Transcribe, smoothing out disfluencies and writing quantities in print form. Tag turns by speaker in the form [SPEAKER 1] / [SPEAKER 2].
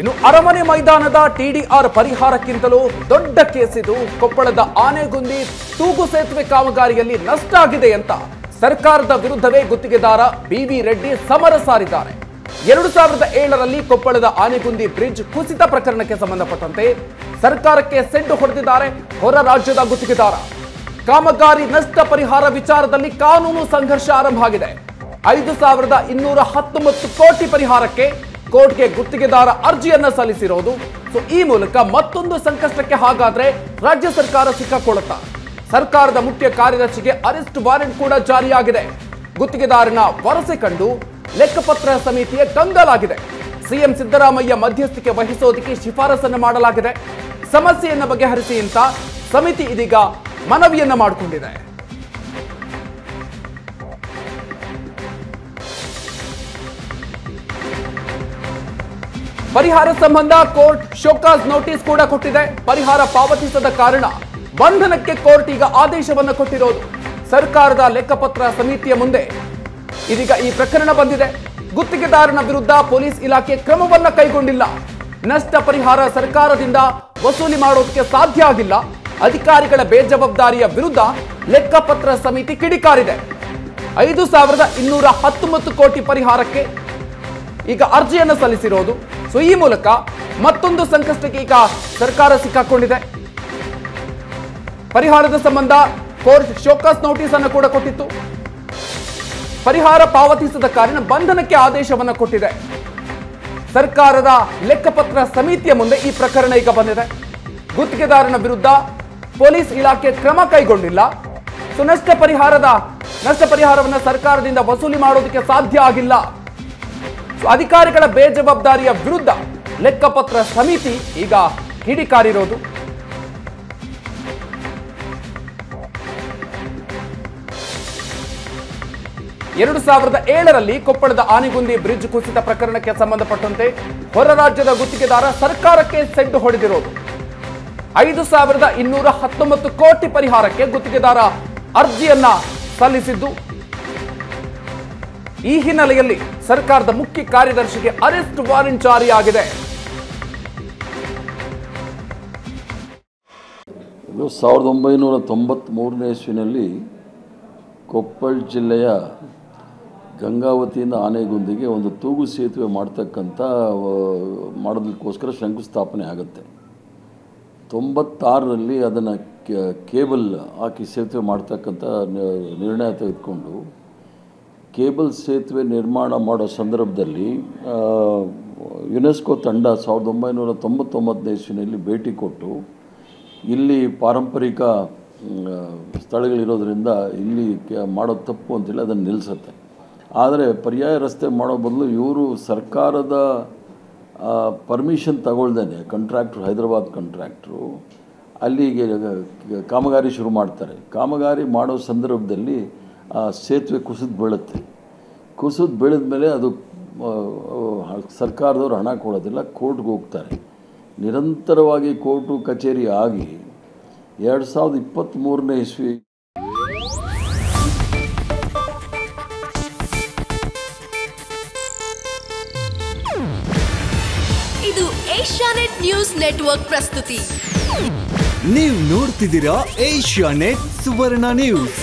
[SPEAKER 1] ಇನ್ನು ಅರಮನೆ ಮೈದಾನದ ಟಿಡಿಆರ್ ಪರಿಹಾರಕ್ಕಿಂತಲೂ ದೊಡ್ಡ ಕೇಸ್ ಇದು. ಕೊಪ್ಪಳದ ಆನೆಗುಂದಿ ತೂಗು ಸೇತುವೆ ಕಾಮಗಾರಿಯಲ್ಲಿ ನಷ್ಟ ಆಗಿದೆ ಅಂತ ಸರ್ಕಾರದ ವಿರುದ್ಧವೇ ಗುತ್ತಿಗೆದಾರ ಬಿವಿ ರೆಡ್ಡಿ ಸಮರ ಸಾರಿದ್ದಾರೆ. 2007ರಲ್ಲಿ ಕೊಪ್ಪಳದ ಆನೆಗುಂದಿ ಬ್ರಿಡ್ಜ್ ಕುಸಿತ ಪ್ರಕರಣಕ್ಕೆ ಸಂಬಂಧಪಟ್ಟಂತೆ ಸರ್ಕಾರಕ್ಕೆ ಸೆಡ್ಡು ಹೊಡೆದಿದ್ದಾರೆ ಹೊರ ರಾಜ್ಯದ ಗುತ್ತಿಗೆದಾರ. ಕಾಮಗಾರಿ ನಷ್ಟ ಪರಿಹಾರ ವಿಚಾರದಲ್ಲಿ ಕಾನೂನು ಸಂಘರ್ಷ ಆರಂಭ ಆಗಿದೆ. 5219 ಕೋಟಿ ಪರಿಹಾರಕ್ಕೆ ಕೋರ್ಟ್ಗೆ ಗುತ್ತಿಗೆದಾರ ಅರ್ಜಿಯನ್ನ ಸಲ್ಲಿಸಿರೋದು. ಈ ಮೂಲಕ ಮತ್ತೊಂದು ಸಂಕಷ್ಟಕ್ಕೆ ಹಾಗಾದ್ರೆ ರಾಜ್ಯ ಸರ್ಕಾರ ಸಿಕ್ಕಾಕೊಳ್ಳುತ್ತಾ? ಸರ್ಕಾರದ ಮುಖ್ಯ ಕಾರ್ಯದರ್ಶಿಗೆ ಅರೆಸ್ಟ್ ವಾರೆಂಟ್ ಕೂಡ ಜಾರಿಯಾಗಿದೆ. ಗುತ್ತಿಗೆದಾರನ ವರಸೆ ಕಂಡು ಲೆಕ್ಕಪತ್ರ ಸಮಿತಿಯ ಕಂಗಾಲಾಗಿದೆ. ಸಿಎಂ ಸಿದ್ದರಾಮಯ್ಯ ಮಧ್ಯಸ್ಥಿಕೆ ವಹಿಸೋದಕ್ಕೆ ಶಿಫಾರಸನ್ನು ಮಾಡಲಾಗಿದೆ. ಸಮಸ್ಯೆಯನ್ನು ಬಗೆಹರಿಸಿ ಅಂತ ಸಮಿತಿ ಇದೀಗ ಮನವಿಯನ್ನ ಮಾಡಿಕೊಂಡಿದೆ. ಪರಿಹಾರ ಸಂಬಂಧ ಕೋರ್ಟ್ ಶೋಕಾಸ್ ನೋಟಿಸ್ ಕೂಡ ಕೊಟ್ಟಿದೆ. ಪರಿಹಾರ ಪಾವತಿಸದ ಕಾರಣ ಬಂಧನಕ್ಕೆ ಕೋರ್ಟ್ ಈಗ ಆದೇಶವನ್ನು ಕೊಟ್ಟಿರೋದು. ಸರ್ಕಾರದ ಲೆಕ್ಕಪತ್ರ ಸಮಿತಿಯ ಮುಂದೆ ಇದೀಗ ಈ ಪ್ರಕರಣ ಬಂದಿದೆ. ಗುತ್ತಿಗೆದಾರನ ವಿರುದ್ಧ ಪೊಲೀಸ್ ಇಲಾಖೆ ಕ್ರಮವನ್ನ ಕೈಗೊಂಡಿಲ್ಲ. ನಷ್ಟ ಪರಿಹಾರ ಸರ್ಕಾರದಿಂದ ವಸೂಲಿ ಮಾಡೋದಕ್ಕೆ ಸಾಧ್ಯ ಆಗಿಲ್ಲ. ಅಧಿಕಾರಿಗಳ ಬೇಜವಾಬ್ದಾರಿಯ ವಿರುದ್ಧ ಲೆಕ್ಕಪತ್ರ ಸಮಿತಿ ಕಿಡಿಕಾರಿದೆ. 5219 ಕೋಟಿ ಪರಿಹಾರಕ್ಕೆ ಈಗ ಅರ್ಜಿಯನ್ನು ಸಲ್ಲಿಸಿರೋದು. ಈ ಮೂಲಕ ಮತ್ತೊಂದು ಸಂಕಷ್ಟಕ್ಕೆ ಈಗ ಸರ್ಕಾರ ಸಿಕ್ಕಾಕೊಂಡಿದೆ. ಪರಿಹಾರದ ಸಂಬಂಧ ಕೋರ್ಟ್ ಶೋಕಾಸ್ ನೋಟಿಸ್ ಅನ್ನು ಕೂಡ ಕೊಟ್ಟಿತ್ತು. ಪರಿಹಾರ ಪಾವತಿಸದ ಕಾರಣ ಬಂಧನಕ್ಕೆ ಆದೇಶವನ್ನು ಕೊಟ್ಟಿದೆ. ಸರ್ಕಾರದ ಲೆಕ್ಕಪತ್ರ ಸಮಿತಿಯ ಮುಂದೆ ಈ ಪ್ರಕರಣ ಈಗ ಬಂದಿದೆ. ಗುತ್ತಿಗೆದಾರನ ವಿರುದ್ಧ ಪೊಲೀಸ್ ಇಲಾಖೆ ಕ್ರಮ ಕೈಗೊಂಡಿಲ್ಲ. ನಷ್ಟ ಪರಿಹಾರವನ್ನು ಸರ್ಕಾರದಿಂದ ವಸೂಲಿ ಮಾಡೋದಕ್ಕೆ ಸಾಧ್ಯ ಆಗಿಲ್ಲ. ಅಧಿಕಾರಿಗಳ ಬೇಜವಾಬ್ದಾರಿಯ ವಿರುದ್ಧ ಲೆಕ್ಕಪತ್ರ ಸಮಿತಿ ಈಗ ಕಿಡಿಕಾರಿರೋದು. ಎರಡು 2007ರಲ್ಲಿ ಕೊಪ್ಪಳದ ಆನೆಗುಂದಿ ಬ್ರಿಡ್ಜ್ ಕುಸಿತ ಪ್ರಕರಣಕ್ಕೆ ಸಂಬಂಧಪಟ್ಟಂತೆ ಹೊರ ರಾಜ್ಯದ ಗುತ್ತಿಗೆದಾರ ಸರ್ಕಾರಕ್ಕೆ ಸೆಡ್ಡು ಹೊಡೆದಿರೋದು. 5219 ಕೋಟಿ ಪರಿಹಾರಕ್ಕೆ ಗುತ್ತಿಗೆದಾರ ಅರ್ಜಿಯನ್ನ ಸಲ್ಲಿಸಿದ್ದು. ಈ ಹಿನ್ನೆಲೆಯಲ್ಲಿ ಸರ್ಕಾರದ ಮುಖ್ಯ ಕಾರ್ಯದರ್ಶಿಗೆ ಅರೆಸ್ಟ್ ವಾರೆಂಟ್ ಜಾರಿಯಾಗಿದೆ.
[SPEAKER 2] 1993ನೇ ಇಸ್ವಿನಲ್ಲಿ ಕೊಪ್ಪಳ ಜಿಲ್ಲೆಯ ಗಂಗಾವತಿಯಿಂದ ಆನೆಗುಂದಿಗೆ ಒಂದು ತೂಗು ಸೇತುವೆ ಮಾಡೋದಕ್ಕೋಸ್ಕರ ಶಂಕುಸ್ಥಾಪನೆ ಆಗುತ್ತೆ. 96ರಲ್ಲಿ ಅದನ್ನು ಕೇಬಲ್ ಹಾಕಿ ಸೇತುವೆ ಮಾಡ್ತಕ್ಕಂಥ ನಿರ್ಣಯ ತೆಗೆದುಕೊಂಡು ಕೇಬಲ್ ಸೇತುವೆ ನಿರ್ಮಾಣ ಮಾಡೋ ಸಂದರ್ಭದಲ್ಲಿ ಯುನೆಸ್ಕೋ ತಂಡ 1999ನೇ ಇಸ್ವಿನಲ್ಲಿ ಭೇಟಿ ಕೊಟ್ಟು ಇಲ್ಲಿ ಪಾರಂಪರಿಕ ಸ್ಥಳಗಳಿರೋದ್ರಿಂದ ಇಲ್ಲಿ ಮಾಡೋದು ತಪ್ಪು ಅಂತೇಳಿ ಅದನ್ನು ನಿಲ್ಲಿಸುತ್ತೆ. ಆದರೆ ಪರ್ಯಾಯ ರಸ್ತೆ ಮಾಡೋ ಬದಲು ಇವರು ಸರ್ಕಾರದ ಪರ್ಮಿಷನ್ ತಗೊಳ್ದೇನೆ ಕಾಂಟ್ರಾಕ್ಟ್ರು, ಹೈದರಾಬಾದ್ ಕಾಂಟ್ರಾಕ್ಟ್ರು ಅಲ್ಲಿಗೆ ಕಾಮಗಾರಿ ಶುರು ಮಾಡ್ತಾರೆ. ಕಾಮಗಾರಿ ಮಾಡೋ ಸಂದರ್ಭದಲ್ಲಿ ಸೇತುವೆ ಕುಸಿದು ಬೀಳಿದ ಮೇಲೆ ಅದು ಸರ್ಕಾರದವರು ಹಣ ಕೊಡೋದಿಲ್ಲ, ಕೋರ್ಟ್ಗೆ ಹೋಗ್ತಾರೆ. ನಿರಂತರವಾಗಿ ಕೋರ್ಟು ಕಚೇರಿ ಆಗಿ 2023ನೇ ಇಸ್ವಿ
[SPEAKER 3] ಇದು ಏಷ್ಯಾನೆಟ್ ನ್ಯೂಸ್ ನೆಟ್ವರ್ಕ್ ಪ್ರಸ್ತುತಿ.
[SPEAKER 4] ನೀವು ನೋಡ್ತಿದ್ದೀರಾ ಏಷ್ಯಾನೆಟ್ ಸುವರ್ಣ ನ್ಯೂಸ್.